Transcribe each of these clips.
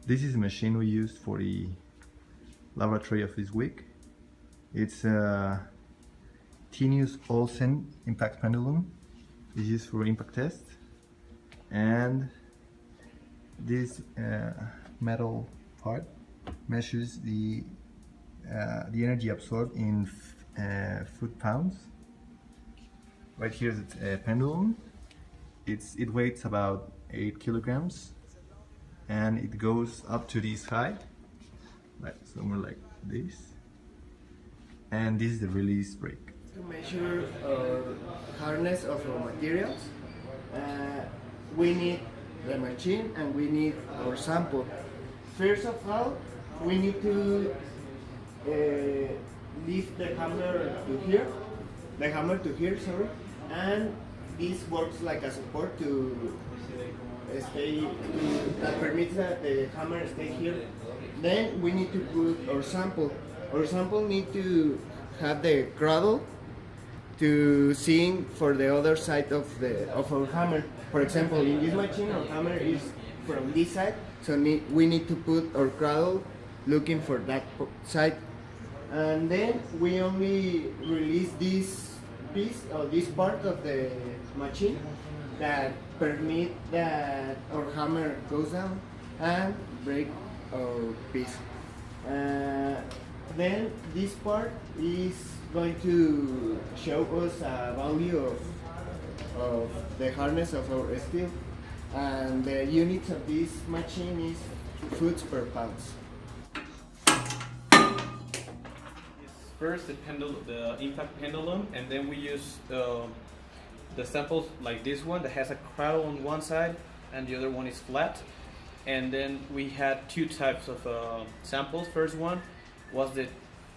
This is a machine we used for the laboratory of this week. It's a Tinius Olsen impact pendulum. It's used for impact test, and this metal part measures the energy absorbed in foot-pounds. Right here is a pendulum. It weighs about 8 kilograms, and it goes up to this height, like somewhere like this. And this is the release brake. To measure hardness of our materials, we need the machine and we need our sample. First of all, we need to lift the hammer to here, sorry, and this works like a support to that permits that the hammer stay here. Then we need to put our sample. Our sample need to have the cradle to see for the other side of our hammer. For example, in this machine, our hammer is from this side, so we need to put our cradle looking for that side. And then we only release this piece or this part of the machine that permit that our hammer goes down and break our piece. Then this part is going to show us a value of the hardness of our steel, and the units of this machine is foot per pounds. First the impact pendulum, and then we use the samples like this one that has a cradle on one side and the other one is flat. And then we had two types of samples. First one was the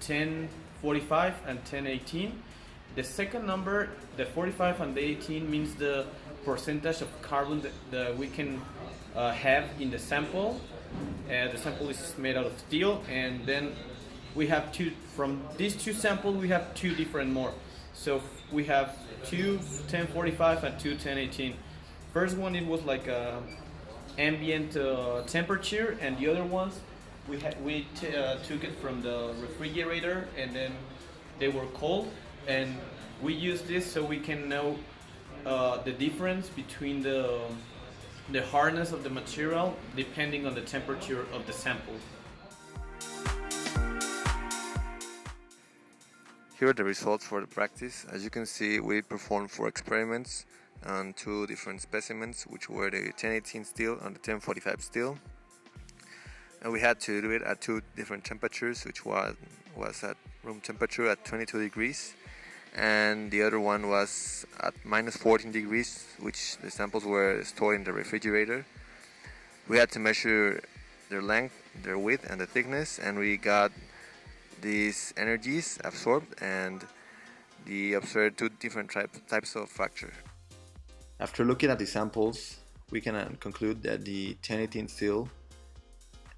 1045 and 1018. The second number, the 45 and the 18, means the percentage of carbon that we can have in the sample. The sample is made out of steel, and then we have from these two samples we have two different more. So we have two 1045 and two 1018. First one, it was like a ambient temperature, and the other ones we took it from the refrigerator, and then they were cold, and we use this so we can know the difference between the hardness of the material depending on the temperature of the sample. Here are the results for the practice. As you can see, we performed 4 experiments on 2 different specimens, which were the 1018 steel and the 1045 steel. And we had to do it at 2 different temperatures, which was at room temperature at 22 degrees, and the other one was at minus 14 degrees, which the samples were stored in the refrigerator. We had to measure their length, their width, and the thickness, and we got these energies absorbed, and the observed 2 different types of fracture. After looking at the samples, we can conclude that the 1018 steel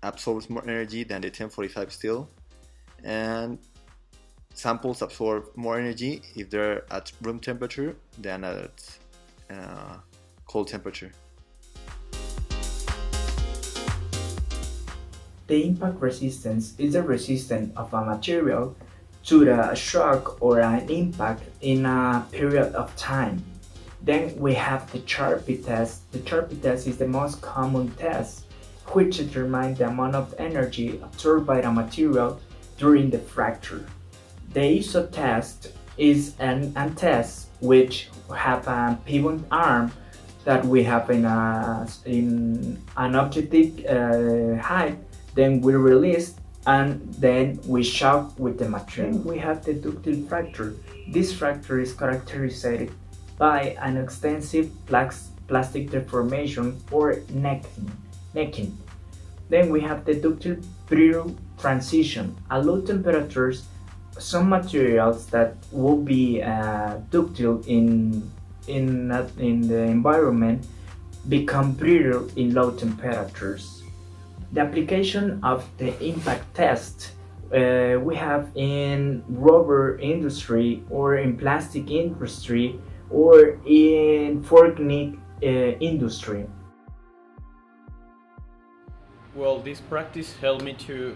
absorbs more energy than the 1045 steel, and samples absorb more energy if they're at room temperature than at cold temperature. The impact resistance is the resistance of a material to the shock or an impact in a period of time. Then we have the Charpy test. The Charpy test is the most common test which determines the amount of energy absorbed by the material during the fracture. The ISO test is an test which have a pivot arm that we have in an objective height. Then we release, and then we shock with the material. Then we have the ductile fracture. This fracture is characterized by an extensive plastic deformation or necking. Then we have the ductile brittle transition. At low temperatures, some materials that will be ductile in the environment become brittle in low temperatures. The application of the impact test we have in rubber industry or in plastic industry or in forklift industry. Well, this practice helped me to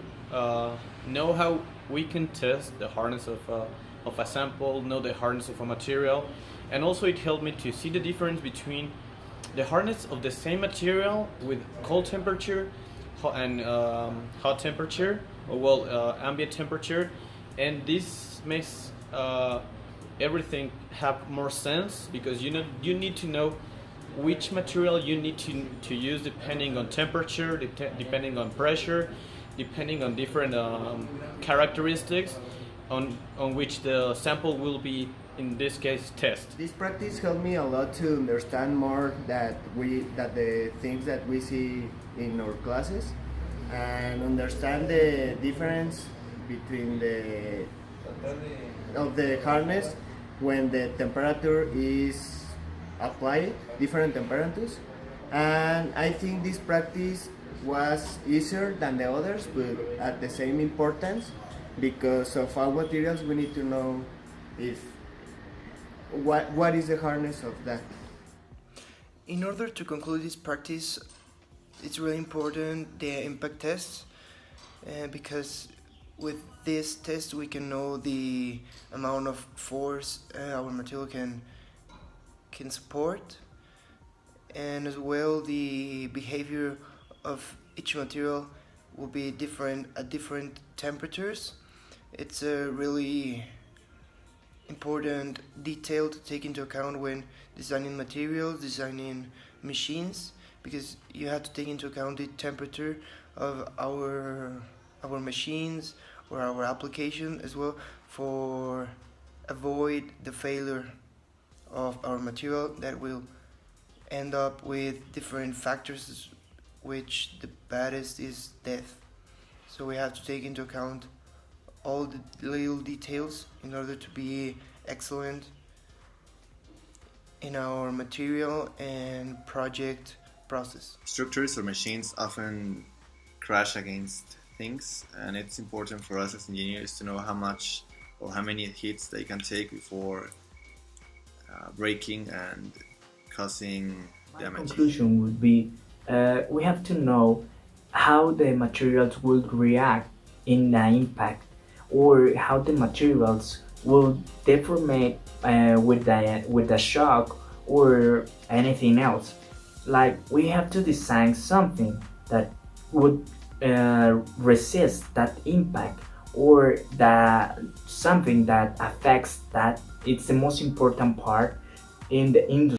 know how we can test the hardness of a sample, know the hardness of a material, and also it helped me to see the difference between the hardness of the same material with cold temperature and hot temperature, or well, ambient temperature, and this makes everything have more sense because you need to know which material you need to use depending on temperature, depending on pressure, depending on different characteristics on which the sample will be, in this case, test. This practice helped me a lot to understand more that the things that we see in our classes and understand the difference between the hardness when the temperature is applied, different temperatures. And I think this practice was easier than the others, but at the same importance because of all materials we need to know if what is the hardness of that. In order to conclude this practice, it's really important the impact test because with this test we can know the amount of force our material can support, and as well the behavior of each material will be different at different temperatures. It's a really important detail to take into account when designing materials, designing machines, because you have to take into account the temperature of our machines or our application as well, for avoid the failure of our material that will end up with different factors, which the baddest is death. So we have to take into account all the little details in order to be excellent in our material and project process. Structures or machines often crash against things, and it's important for us as engineers to know how much or how many hits they can take before breaking and causing damage. Conclusion would be we have to know how the materials will react in the impact, or how the materials will deformate with the shock or anything else. Like, we have to design something that would resist that impact, or that something that affects that. It's the most important part in the industry.